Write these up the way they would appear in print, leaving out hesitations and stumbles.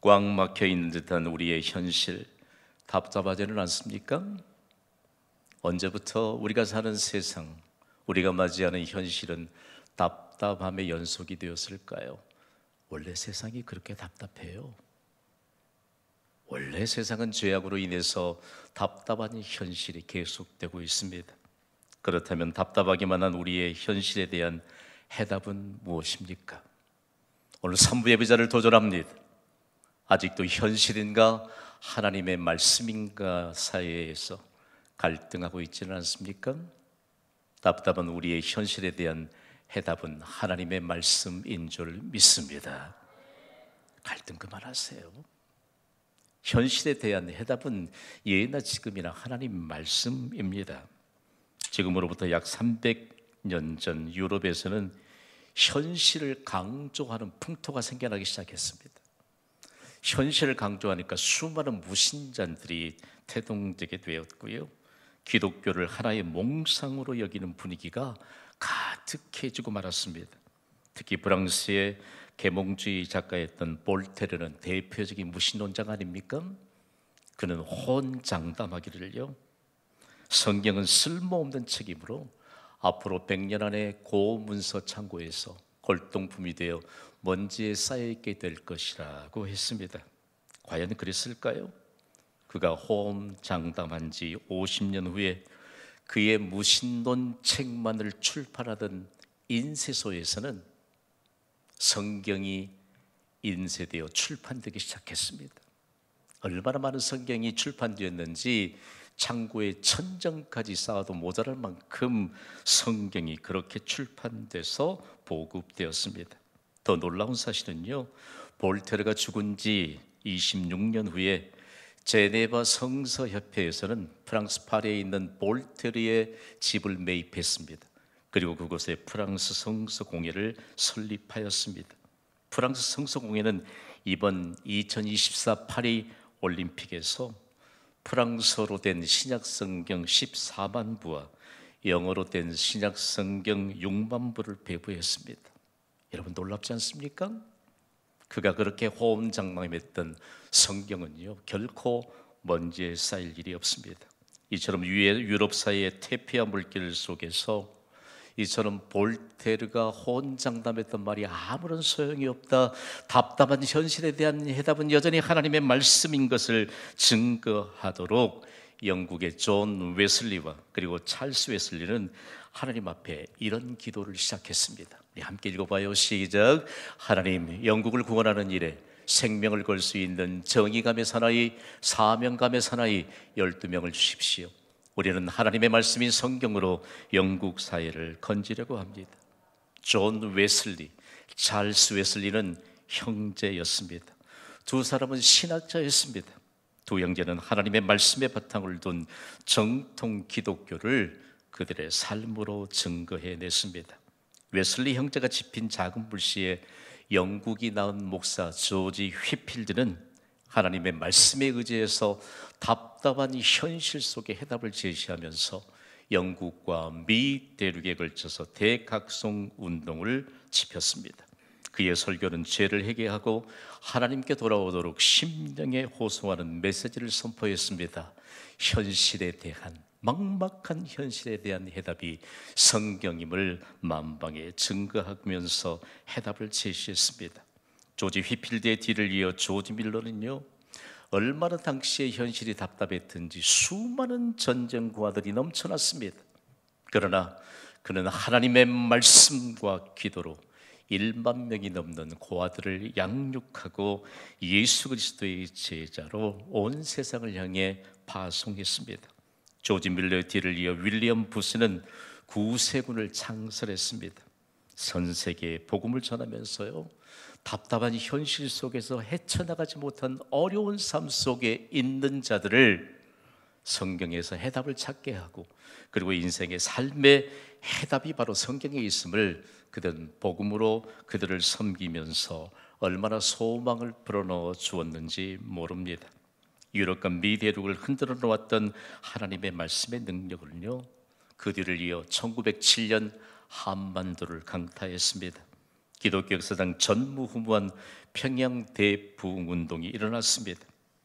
꽉 막혀 있는 듯한 우리의 현실, 답답하지는 않습니까? 언제부터 우리가 사는 세상, 우리가 맞이하는 현실은 답답함의 연속이 되었을까요? 원래 세상이 그렇게 답답해요. 원래 세상은 죄악으로 인해서 답답한 현실이 계속되고 있습니다. 그렇다면 답답하기만 한 우리의 현실에 대한 해답은 무엇입니까? 오늘 3부 예배자를 도전합니다. 아직도 현실인가 하나님의 말씀인가 사이에서 갈등하고 있지는 않습니까? 답답한 우리의 현실에 대한 해답은 하나님의 말씀인 줄 믿습니다. 갈등 그만하세요. 현실에 대한 해답은 예나 지금이나 하나님 말씀입니다. 지금으로부터 약 300년 전 유럽에서는 현실을 강조하는 풍토가 생겨나기 시작했습니다. 현실을 강조하니까 수많은 무신자들이 태동되게 되었고요. 기독교를 하나의 몽상으로 여기는 분위기가 가득해지고 말았습니다. 특히 프랑스의 계몽주의 작가였던 볼테르는 대표적인 무신론자 아닙니까? 그는 혼장담하기를요, 성경은 쓸모없는 책이므로 앞으로 100년 안에 고문서 창고에서 골동품이 되어 먼지에 쌓여있게 될 것이라고 했습니다. 과연 그랬을까요? 그가 호언장담한 지 50년 후에 그의 무신론 책만을 출판하던 인쇄소에서는 성경이 인쇄되어 출판되기 시작했습니다. 얼마나 많은 성경이 출판되었는지 창고에 천장까지 쌓아도 모자랄 만큼 성경이 그렇게 출판돼서 보급되었습니다. 더 놀라운 사실은요, 볼테르가 죽은 지 26년 후에 제네바 성서협회에서는 프랑스 파리에 있는 볼테르의 집을 매입했습니다. 그리고 그곳에 프랑스 성서공회를 설립하였습니다. 프랑스 성서공회는 이번 2024 파리 올림픽에서 프랑스어로 된 신약성경 14만 부와 영어로 된 신약성경 6만 부를 배부했습니다. 여러분 놀랍지 않습니까? 그가 그렇게 호언장담했던 성경은요, 결코 먼지에 쌓일 일이 없습니다. 이처럼 유럽 사이의 태피아 물길 속에서 이처럼 볼테르가 호언장담했던 말이 아무런 소용이 없다, 답답한 현실에 대한 해답은 여전히 하나님의 말씀인 것을 증거하도록 영국의 존 웨슬리와 그리고 찰스 웨슬리는 하나님 앞에 이런 기도를 시작했습니다. 우리 함께 읽어봐요. 시작. 하나님, 영국을 구원하는 일에 생명을 걸 수 있는 정의감의 사나이, 사명감의 사나이 12명을 주십시오. 우리는 하나님의 말씀인 성경으로 영국 사회를 건지려고 합니다. 존 웨슬리, 찰스 웨슬리는 형제였습니다. 두 사람은 신학자였습니다. 두 형제는 하나님의 말씀의 바탕을 둔 정통 기독교를 그들의 삶으로 증거해냈습니다. 웨슬리 형제가 집힌 작은 불씨에 영국이 낳은 목사 조지 휘필드는 하나님의 말씀에 의지해서 답답한 현실 속의 해답을 제시하면서 영국과 미 대륙에 걸쳐서 대각성 운동을 지폈습니다. 그의 설교는 죄를 회개하고 하나님께 돌아오도록 심령에 호소하는 메시지를 선포했습니다. 현실에 대한, 막막한 현실에 대한 해답이 성경임을 만방에 증거하면서 해답을 제시했습니다. 조지 휘필드의 뒤를 이어 조지 밀러는요, 얼마나 당시의 현실이 답답했든지 수많은 전쟁고아들이 넘쳐났습니다. 그러나 그는 하나님의 말씀과 기도로 1만 명이 넘는 고아들을 양육하고 예수 그리스도의 제자로 온 세상을 향해 파송했습니다. 조지 밀러의 뒤를 이어 윌리엄 부스는 구세군을 창설했습니다. 전 세계에 복음을 전하면서요, 답답한 현실 속에서 헤쳐나가지 못한 어려운 삶 속에 있는 자들을 성경에서 해답을 찾게 하고, 그리고 인생의 삶의 해답이 바로 성경에 있음을 그들은 복음으로 그들을 섬기면서 얼마나 소망을 불어넣어 주었는지 모릅니다. 유럽과 미 대륙을 흔들어 놓았던 하나님의 말씀의 능력을요, 그 뒤를 이어 1907년 한반도를 강타했습니다. 기독교 역사상 전무후무한 평양 대부흥운동이 일어났습니다.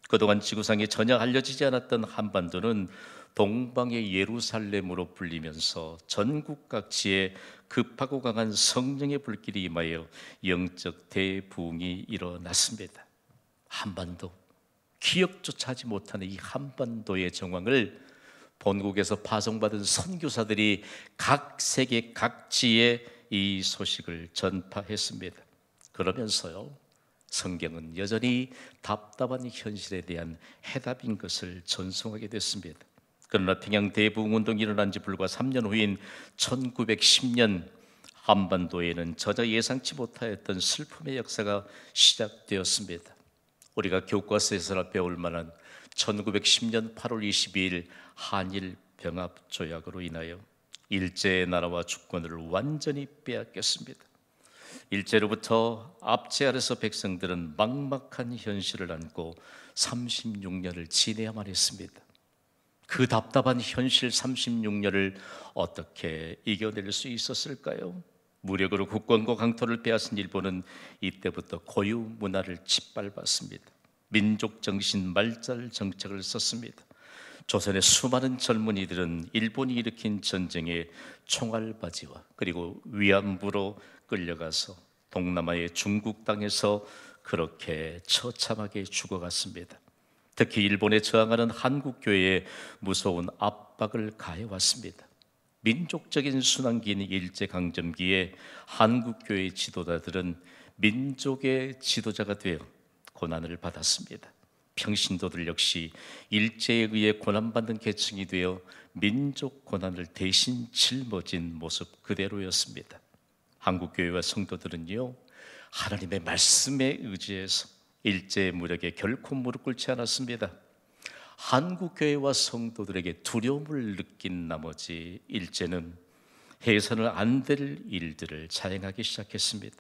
그동안 지구상에 전혀 알려지지 않았던 한반도는 동방의 예루살렘으로 불리면서 전국 각지에 급하고 강한 성령의 불길이 임하여 영적 대부흥이 일어났습니다. 한반도, 기억조차 하지 못하는 이 한반도의 정황을 본국에서 파송받은 선교사들이 각 세계 각지에 이 소식을 전파했습니다. 그러면서요, 성경은 여전히 답답한 현실에 대한 해답인 것을 전송하게 됐습니다. 그러나 평양 대부흥운동이 일어난 지 불과 3년 후인 1910년 한반도에는 전혀 예상치 못하였던 슬픔의 역사가 시작되었습니다. 우리가 교과서에서나 배울 만한 1910년 8월 22일 한일 병합 조약으로 인하여 일제의 나라와 주권을 완전히 빼앗겼습니다. 일제로부터 압제 아래서 백성들은 막막한 현실을 안고 36년을 지내야만 했습니다. 그 답답한 현실 36년을 어떻게 이겨낼 수 있었을까요? 무력으로 국권과 강토를 빼앗은 일본은 이때부터 고유 문화를 짓밟았습니다. 민족 정신 말살 정책을 썼습니다. 조선의 수많은 젊은이들은 일본이 일으킨 전쟁에 총알바지와 그리고 위안부로 끌려가서 동남아의 중국 땅에서 그렇게 처참하게 죽어갔습니다. 특히 일본에 저항하는 한국교회에 무서운 압박을 가해왔습니다. 민족적인 순환기인 일제강점기에 한국교회 지도자들은 민족의 지도자가 되어 고난을 받았습니다. 평신도들 역시 일제에 의해 고난받는 계층이 되어 민족 고난을 대신 짊어진 모습 그대로였습니다. 한국교회와 성도들은요, 하나님의 말씀에 의지해서 일제의 무력에 결코 무릎 꿇지 않았습니다. 한국교회와 성도들에게 두려움을 느낀 나머지 일제는 해서는 안 될 일들을 자행하기 시작했습니다.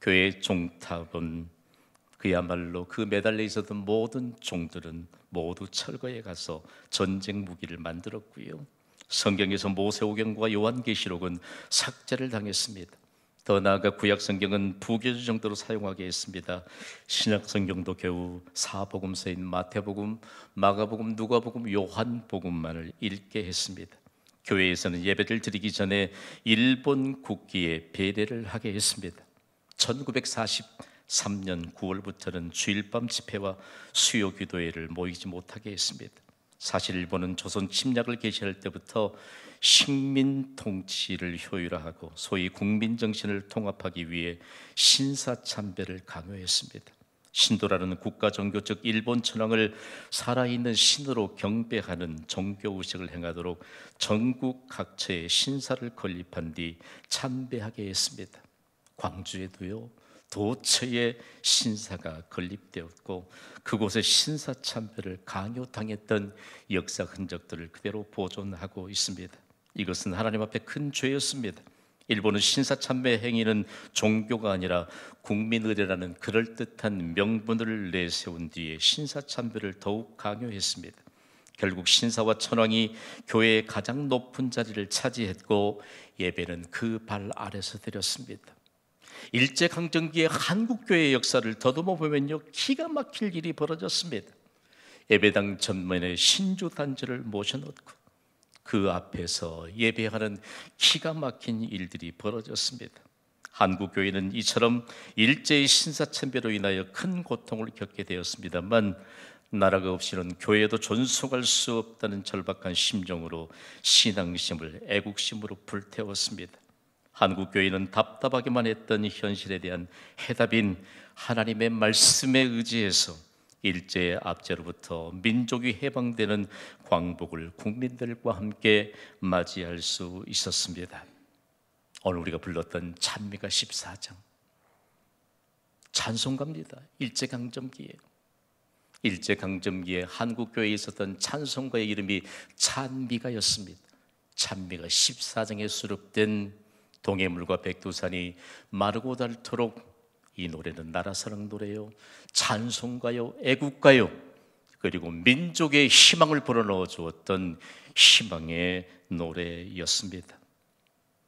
교회의 종탑은 그야말로 그 매달려 있었던 모든 종들은 모두 철거해 가서 전쟁 무기를 만들었고요. 성경에서 모세오경과 요한계시록은 삭제를 당했습니다. 더 나아가 구약성경은 부교주 정도로 사용하게 했습니다. 신약성경도 겨우 사복음서인 마태복음, 마가복음, 누가복음, 요한복음만을 읽게 했습니다. 교회에서는 예배를 드리기 전에 일본 국기에 배례를 하게 했습니다. 1943년 9월부터는 주일밤 집회와 수요 기도회를 모이지 못하게 했습니다. 사실 일본은 조선 침략을 개시할 때부터 식민 통치를 효율화하고 소위 국민 정신을 통합하기 위해 신사참배를 강요했습니다. 신도라는 국가 종교 즉 일본 천황을 살아있는 신으로 경배하는 종교 의식을 행하도록 전국 각처에 신사를 건립한 뒤 참배하게 했습니다. 광주에도요, 도처에 신사가 건립되었고 그곳에 신사 참배를 강요당했던 역사 흔적들을 그대로 보존하고 있습니다. 이것은 하나님 앞에 큰 죄였습니다. 일본은 신사 참배 행위는 종교가 아니라 국민의례라는 그럴듯한 명분을 내세운 뒤에 신사 참배를 더욱 강요했습니다. 결국 신사와 천황이 교회의 가장 높은 자리를 차지했고 예배는 그 발 아래서 드렸습니다. 일제강점기의 한국교회의 역사를 더듬어 보면요, 기가 막힐 일이 벌어졌습니다. 예배당 전면에 신주단지를 모셔놓고 그 앞에서 예배하는 기가 막힌 일들이 벌어졌습니다. 한국교회는 이처럼 일제의 신사참배로 인하여 큰 고통을 겪게 되었습니다만 나라가 없이는 교회도 존속할 수 없다는 절박한 심정으로 신앙심을 애국심으로 불태웠습니다. 한국교회는 답답하기만 했던 현실에 대한 해답인 하나님의 말씀에 의지해서 일제의 압제로부터 민족이 해방되는 광복을 국민들과 함께 맞이할 수 있었습니다. 오늘 우리가 불렀던 찬미가 14장 찬송가입니다. 일제강점기에 한국교회에 있었던 찬송가의 이름이 찬미가였습니다. 찬미가 14장에 수록된 동해물과 백두산이 마르고 닳도록, 이 노래는 나라사랑 노래요, 찬송가요, 애국가요, 그리고 민족의 희망을 불어넣어 주었던 희망의 노래였습니다.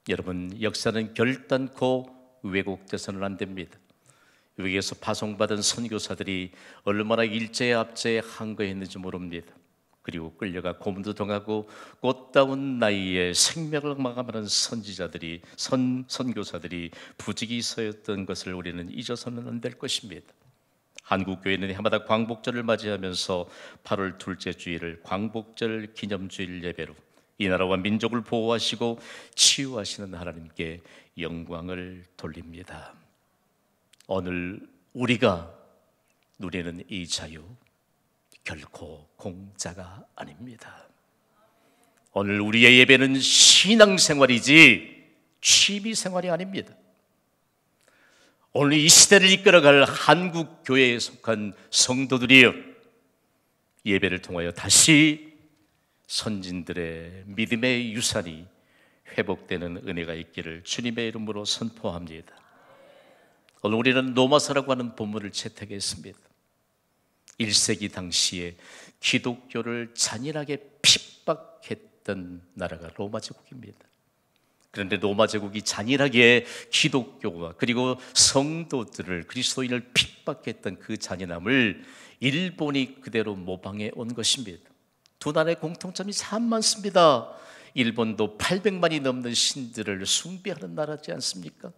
여러분, 역사는 결단코 왜곡돼서는 안 됩니다. 여기에서 파송받은 선교사들이 얼마나 일제의 압제에 항거했는지 모릅니다. 그리고 끌려가 고문도 당하고 꽃다운 나이에 생명을 마감하는 선교사들이 부지기 서였던 것을 우리는 잊어서는 안 될 것입니다. 한국교회는 해마다 광복절을 맞이하면서 8월 둘째 주일을 광복절 기념주일 예배로 이 나라와 민족을 보호하시고 치유하시는 하나님께 영광을 돌립니다. 오늘 우리가 누리는 이 자유 결코 공짜가 아닙니다. 오늘 우리의 예배는 신앙생활이지 취미생활이 아닙니다. 오늘 이 시대를 이끌어갈 한국교회에 속한 성도들이여, 예배를 통하여 다시 선진들의 믿음의 유산이 회복되는 은혜가 있기를 주님의 이름으로 선포합니다. 오늘 우리는 노마사라고 하는 본문을 채택했습니다. 1세기 당시에 기독교를 잔인하게 핍박했던 나라가 로마 제국입니다. 그런데 로마 제국이 잔인하게 기독교와 그리고 성도들을, 그리스도인을 핍박했던 그 잔인함을 일본이 그대로 모방해 온 것입니다. 두 나라의 공통점이 참 많습니다. 일본도 800만이 넘는 신들을 숭배하는 나라지 않습니까?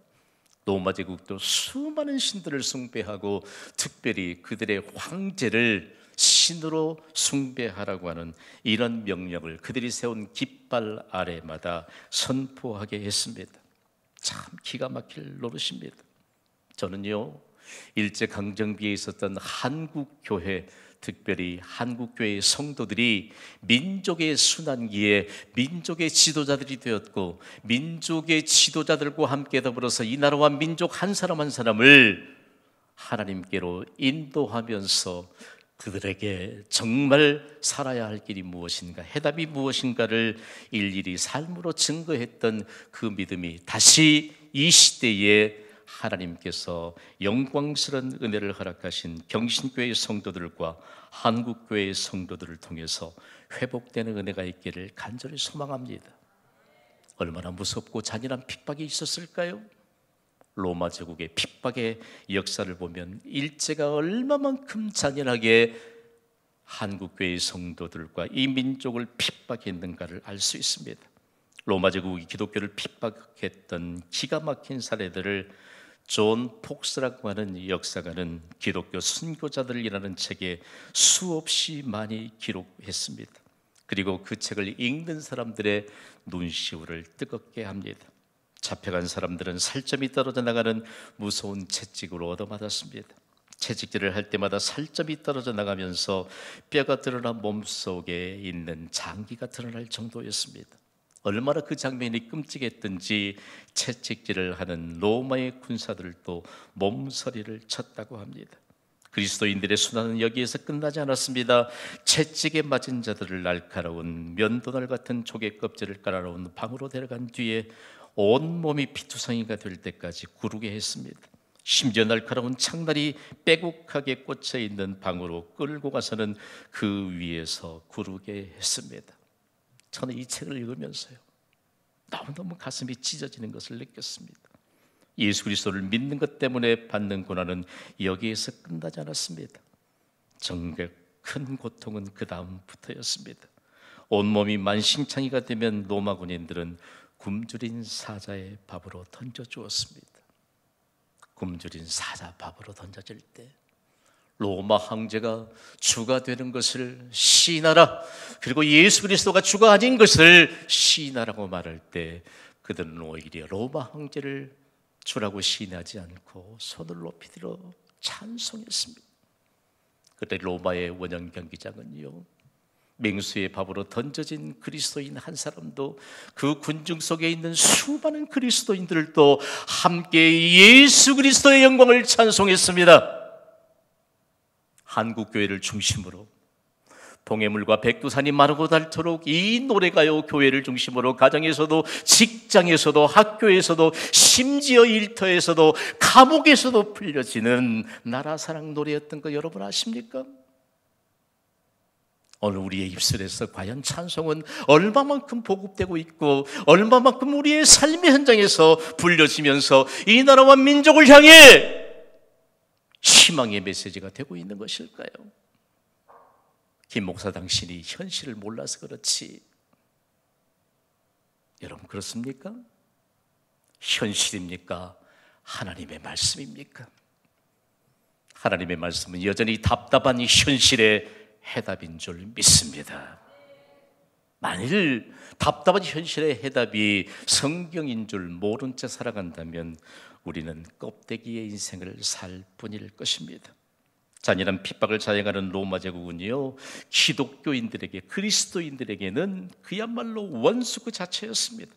로마 제국도 수많은 신들을 숭배하고 특별히 그들의 황제를 신으로 숭배하라고 하는 이런 명령을 그들이 세운 깃발 아래마다 선포하게 했습니다. 참 기가 막힐 노릇입니다. 저는요, 일제강점기에 있었던 한국교회, 특별히 한국교회의 성도들이 민족의 순환기에 민족의 지도자들이 되었고, 민족의 지도자들과 함께 더불어서 이 나라와 민족 한 사람 한 사람을 하나님께로 인도하면서 그들에게 정말 살아야 할 길이 무엇인가, 해답이 무엇인가를 일일이 삶으로 증거했던 그 믿음이 다시 이 시대에 하나님께서 영광스러운 은혜를 허락하신 경신교회의 성도들과 한국교회의 성도들을 통해서 회복되는 은혜가 있기를 간절히 소망합니다. 얼마나 무섭고 잔인한 핍박이 있었을까요? 로마 제국의 핍박의 역사를 보면 일제가 얼마만큼 잔인하게 한국교회의 성도들과 이 민족을 핍박했는가를 알 수 있습니다. 로마 제국이 기독교를 핍박했던 기가 막힌 사례들을 존 폭스라고 하는 역사가는 기독교 순교자들이라는 책에 수없이 많이 기록했습니다. 그리고 그 책을 읽는 사람들의 눈시울을 뜨겁게 합니다. 잡혀간 사람들은 살점이 떨어져 나가는 무서운 채찍으로 얻어맞았습니다. 채찍질을 할 때마다 살점이 떨어져 나가면서 뼈가 드러난 몸속에 있는 장기가 드러날 정도였습니다. 얼마나 그 장면이 끔찍했던지 채찍질을 하는 로마의 군사들도 몸서리를 쳤다고 합니다. 그리스도인들의 순환은 여기에서 끝나지 않았습니다. 채찍에 맞은 자들을 날카로운 면도날 같은 조개 껍질을 깔아놓은 방으로 데려간 뒤에 온몸이 피투성이가 될 때까지 구르게 했습니다. 심지어 날카로운 창날이 빼곡하게 꽂혀있는 방으로 끌고 가서는 그 위에서 구르게 했습니다. 저는 이 책을 읽으면서요, 너무너무 가슴이 찢어지는 것을 느꼈습니다. 예수 그리스도를 믿는 것 때문에 받는 고난은 여기에서 끝나지 않았습니다. 정말 큰 고통은 그 다음부터였습니다. 온몸이 만신창이가 되면 로마 군인들은 굶주린 사자의 밥으로 던져주었습니다. 굶주린 사자 밥으로 던져질 때 로마 황제가 주가 되는 것을 시인하라, 그리고 예수 그리스도가 주가 아닌 것을 시인하라고 말할 때 그들은 오히려 로마 황제를 주라고 시인하지 않고 손을 높이 들어 찬송했습니다. 그때 로마의 원형 경기장은요, 맹수의 밥으로 던져진 그리스도인 한 사람도 그 군중 속에 있는 수많은 그리스도인들도 함께 예수 그리스도의 영광을 찬송했습니다. 한국교회를 중심으로 봉해물과 백두산이 마르고 닳도록 이 노래가요 교회를 중심으로 가정에서도 직장에서도 학교에서도 심지어 일터에서도 감옥에서도 풀려지는 나라사랑 노래였던 거 여러분 아십니까? 오늘 우리의 입술에서 과연 찬송은 얼마만큼 보급되고 있고 얼마만큼 우리의 삶의 현장에서 불려지면서 이 나라와 민족을 향해 희망의 메시지가 되고 있는 것일까요? 김 목사 당신이 현실을 몰라서 그렇지. 여러분 그렇습니까? 현실입니까? 하나님의 말씀입니까? 하나님의 말씀은 여전히 답답한 이 현실의 해답인 줄 믿습니다. 만일 답답한 현실의 해답이 성경인 줄 모른 채 살아간다면 우리는 껍데기의 인생을 살 뿐일 것입니다. 잔인한 핍박을 자행하는 로마 제국은요, 기독교인들에게, 그리스도인들에게는 그야말로 원수 그 자체였습니다.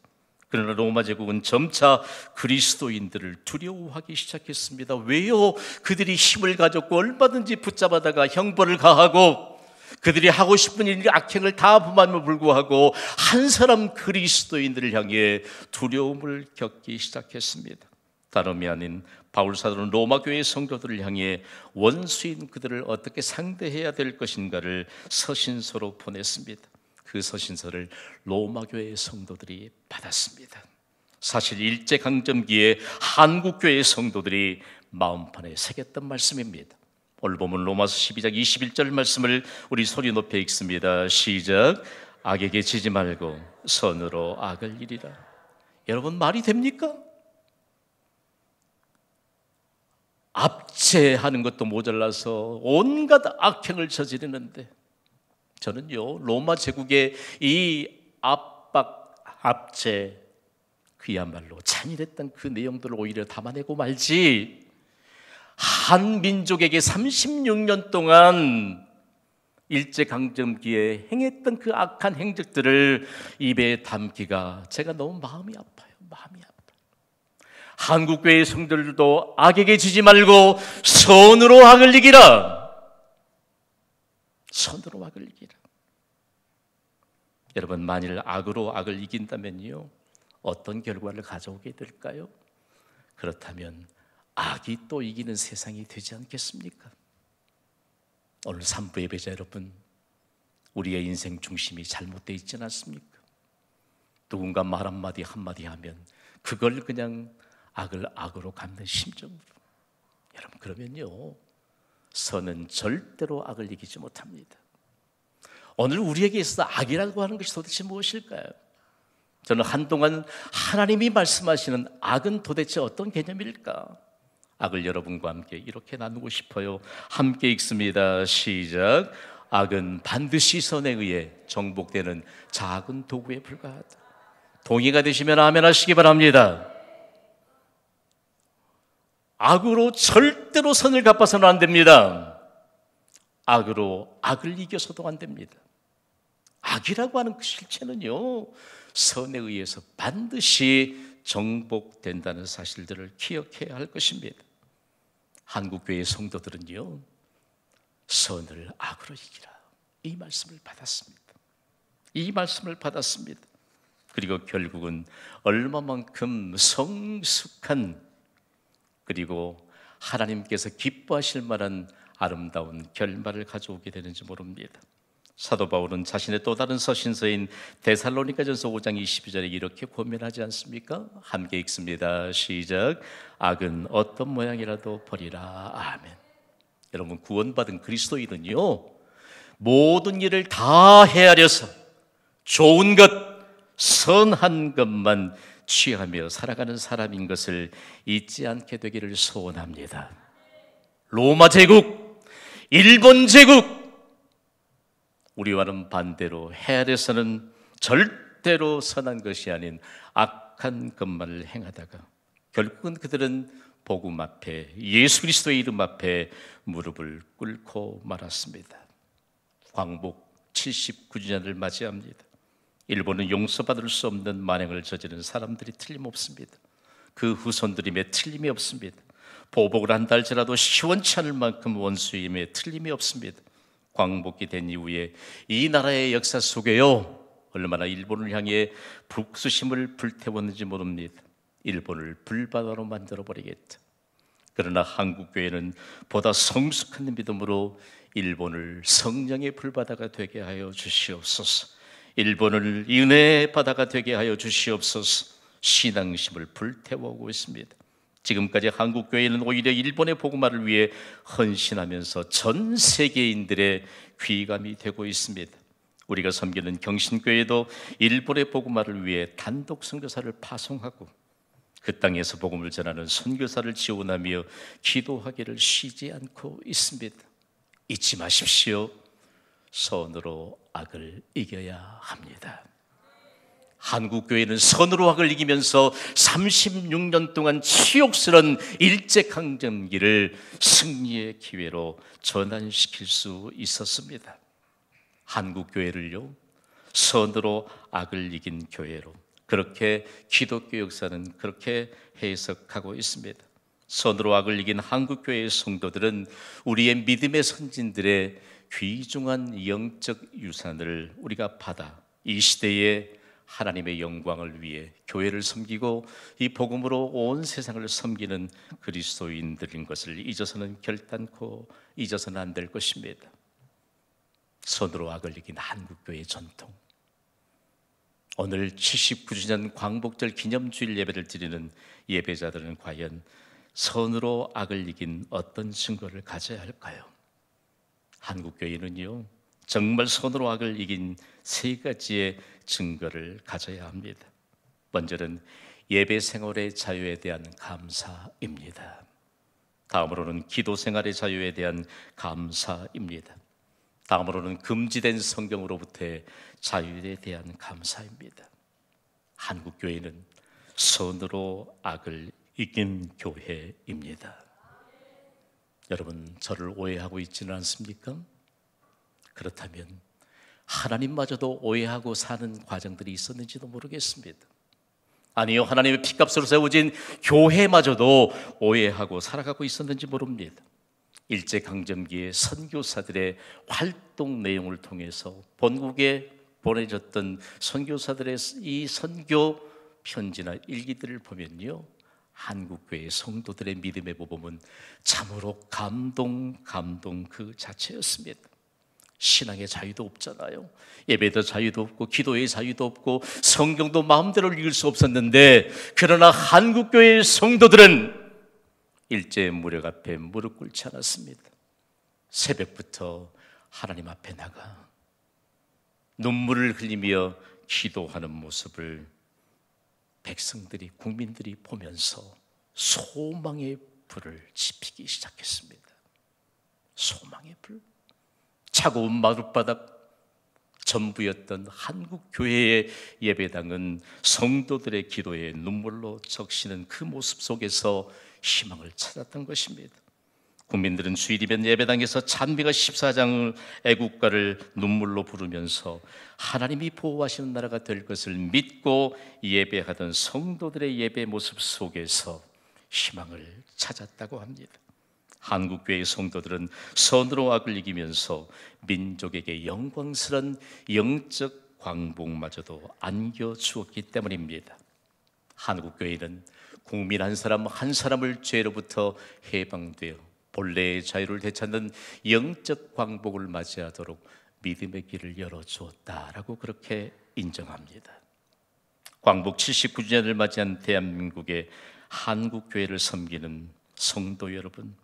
그러나 로마 제국은 점차 그리스도인들을 두려워하기 시작했습니다. 왜요? 그들이 힘을 가졌고 얼마든지 붙잡아다가 형벌을 가하고 그들이 하고 싶은 일, 악행을 다 범함에도 불구하고 한 사람 그리스도인들을 향해 두려움을 겪기 시작했습니다. 다름이 아닌 바울 사도는 로마 교회 성도들을 향해 원수인 그들을 어떻게 상대해야 될 것인가를 서신서로 보냈습니다. 그 서신서를 로마 교회 성도들이 받았습니다. 사실 일제강점기에 한국 교회 성도들이 마음판에 새겼던 말씀입니다. 오늘 보면 로마서 12장 21절 말씀을 우리 소리 높여 읽습니다. 시작. 악에게 지지 말고 선으로 악을 이리라. 여러분 말이 됩니까? 압제하는 것도 모자라서 온갖 악행을 저지르는데, 저는요 로마 제국의 이 압박, 압제, 그야말로 잔인했던 그 내용들을 오히려 담아내고 말지, 한 민족에게 36년 동안 일제강점기에 행했던 그 악한 행적들을 입에 담기가 제가 너무 마음이 아파요. 마음이 아파요. 한국교회 성도들도 악에게 지지 말고 선으로 악을 이기라. 선으로 악을 이기라. 여러분 만일 악으로 악을 이긴다면요 어떤 결과를 가져오게 될까요? 그렇다면 악이 또 이기는 세상이 되지 않겠습니까? 오늘 3부 예배자 여러분, 우리의 인생 중심이 잘못되어 있지 않습니까? 누군가 말 한마디 하면 그걸 그냥 악을 악으로 갚는 심정으로. 여러분 그러면요 선은 절대로 악을 이기지 못합니다. 오늘 우리에게 있어서 악이라고 하는 것이 도대체 무엇일까요? 저는 한동안 하나님이 말씀하시는 악은 도대체 어떤 개념일까? 악을 여러분과 함께 이렇게 나누고 싶어요. 함께 읽습니다. 시작. 악은 반드시 선에 의해 정복되는 작은 도구에 불과하다. 동의가 되시면 아멘 하시기 바랍니다. 악으로 절대로 선을 갚아서는 안 됩니다. 악으로 악을 이겨서도 안 됩니다. 악이라고 하는 그 실체는요 선에 의해서 반드시 정복된다는 사실들을 기억해야 할 것입니다. 한국교회 성도들은요 선을 악으로 이기라, 이 말씀을 받았습니다. 이 말씀을 받았습니다. 그리고 결국은 얼마만큼 성숙한, 그리고 하나님께서 기뻐하실 만한 아름다운 결말을 가져오게 되는지 모릅니다. 사도 바울은 자신의 또 다른 서신서인 데살로니가전서 5장 22절에 이렇게 고민하지 않습니까? 함께 읽습니다. 시작. 악은 어떤 모양이라도 버리라. 아멘. 여러분 구원받은 그리스도인은요 모든 일을 다 헤아려서 좋은 것, 선한 것만 취하며 살아가는 사람인 것을 잊지 않게 되기를 소원합니다. 로마 제국, 일본 제국, 우리와는 반대로 헤아려서는 절대로 선한 것이 아닌 악한 것만을 행하다가 결국은 그들은 복음 앞에, 예수 그리스도의 이름 앞에 무릎을 꿇고 말았습니다. 광복 79주년을 맞이합니다. 일본은 용서받을 수 없는 만행을 저지른 사람들이 틀림없습니다. 그 후손들임에 틀림이 없습니다. 보복을 한다 할지라도 시원치 않을 만큼 원수임에 틀림이 없습니다. 광복이 된 이후에 이 나라의 역사 속에요 얼마나 일본을 향해 북수심을 불태웠는지 모릅니다. 일본을 불바다로 만들어버리겠다, 그러나 한국교회는 보다 성숙한 믿음으로 일본을 성령의 불바다가 되게 하여 주시옵소서. 일본을 은혜의 바다가 되게 하여 주시옵소서. 신앙심을 불태워오고 있습니다. 지금까지 한국교회는 오히려 일본의 복음화를 위해 헌신하면서 전 세계인들의 귀감이 되고 있습니다. 우리가 섬기는 경신교회도 일본의 복음화를 위해 단독 선교사를 파송하고 그 땅에서 복음을 전하는 선교사를 지원하며 기도하기를 쉬지 않고 있습니다. 잊지 마십시오. 선으로 악을 이겨야 합니다. 한국교회는 선으로 악을 이기면서 36년 동안 치욕스러운 일제강점기를 승리의 기회로 전환시킬 수 있었습니다. 한국교회를요, 선으로 악을 이긴 교회로, 그렇게 기독교 역사는 그렇게 해석하고 있습니다. 선으로 악을 이긴 한국교회의 성도들은 우리의 믿음의 선진들의 귀중한 영적 유산을 우리가 받아 이 시대에 하나님의 영광을 위해 교회를 섬기고 이 복음으로 온 세상을 섬기는 그리스도인들인 것을 잊어서는 결단코 잊어서는 안 될 것입니다. 선으로 악을 이긴 한국교회의 전통, 오늘 79주년 광복절 기념주일 예배를 드리는 예배자들은 과연 선으로 악을 이긴 어떤 증거를 가져야 할까요? 한국교회는요, 정말 선으로 악을 이긴 세 가지의 증거를 가져야 합니다. 먼저는 예배 생활의 자유에 대한 감사입니다. 다음으로는 기도 생활의 자유에 대한 감사입니다. 다음으로는 금지된 성경으로부터의 자유에 대한 감사입니다. 한국교회는 선으로 악을 이긴 교회입니다. 여러분, 저를 오해하고 있지는 않습니까? 그렇다면 하나님마저도 오해하고 사는 과정들이 있었는지도 모르겠습니다. 아니요, 하나님의 피값으로 세워진 교회마저도 오해하고 살아가고 있었는지 모릅니다. 일제강점기의 선교사들의 활동 내용을 통해서 본국에 보내졌던 선교사들의 이 선교 편지나 일기들을 보면요, 한국교회 성도들의 믿음의 모범은 참으로 감동 그 자체였습니다. 신앙의 자유도 없잖아요. 예배도 자유도 없고 기도의 자유도 없고 성경도 마음대로 읽을 수 없었는데, 그러나 한국교회의 성도들은 일제의 무력 앞에 무릎 꿇지 않았습니다. 새벽부터 하나님 앞에 나가 눈물을 흘리며 기도하는 모습을 백성들이, 국민들이 보면서 소망의 불을 지피기 시작했습니다. 소망의 불. 차가운 마룻바닥 전부였던 한국교회의 예배당은 성도들의 기도에 눈물로 적시는 그 모습 속에서 희망을 찾았던 것입니다. 국민들은 주일이면 예배당에서 찬미가 14장을 애국가를 눈물로 부르면서 하나님이 보호하시는 나라가 될 것을 믿고 예배하던 성도들의 예배 모습 속에서 희망을 찾았다고 합니다. 한국교회의 성도들은 선으로 악을 이기면서 민족에게 영광스러운 영적 광복마저도 안겨주었기 때문입니다. 한국교회는 국민 한 사람 한 사람을 죄로부터 해방되어 본래의 자유를 되찾는 영적 광복을 맞이하도록 믿음의 길을 열어주었다라고 그렇게 인정합니다. 광복 79주년을 맞이한 대한민국의 한국교회를 섬기는 성도 여러분,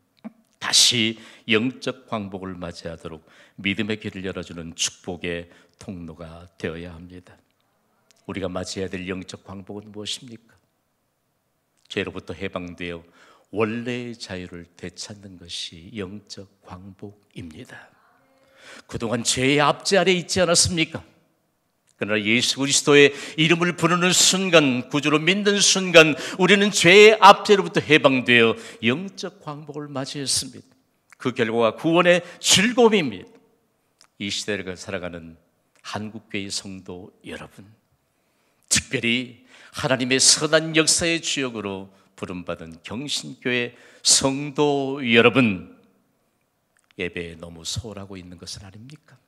다시 영적 광복을 맞이하도록 믿음의 길을 열어주는 축복의 통로가 되어야 합니다. 우리가 맞이해야 될 영적 광복은 무엇입니까? 죄로부터 해방되어 원래의 자유를 되찾는 것이 영적 광복입니다. 그동안 죄의 압제 아래 있지 않았습니까? 그러나 예수 그리스도의 이름을 부르는 순간, 구주로 믿는 순간 우리는 죄의 압제로부터 해방되어 영적 광복을 맞이했습니다. 그 결과가 구원의 즐거움입니다. 이 시대를 살아가는 한국교회 성도 여러분, 특별히 하나님의 선한 역사의 주역으로 부름받은 경신교회 성도 여러분, 예배에 너무 소홀하고 있는 것은 아닙니까?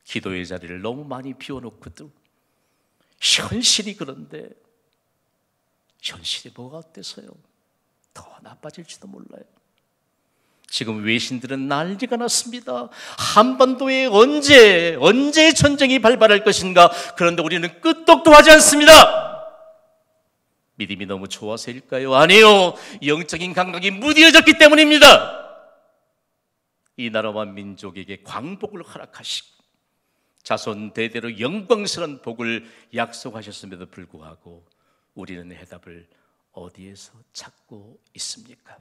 기도의 자리를 너무 많이 비워놓고도 현실이 그런데 현실이 뭐가 어때서요? 더 나빠질지도 몰라요. 지금 외신들은 난리가 났습니다. 한반도에 언제 전쟁이 발발할 것인가? 그런데 우리는 끄떡도 하지 않습니다. 믿음이 너무 좋아서일까요? 아니요. 영적인 감각이 무뎌졌기 때문입니다. 이 나라와 민족에게 광복을 허락하시고 자손 대대로 영광스러운 복을 약속하셨음에도 불구하고 우리는 해답을 어디에서 찾고 있습니까?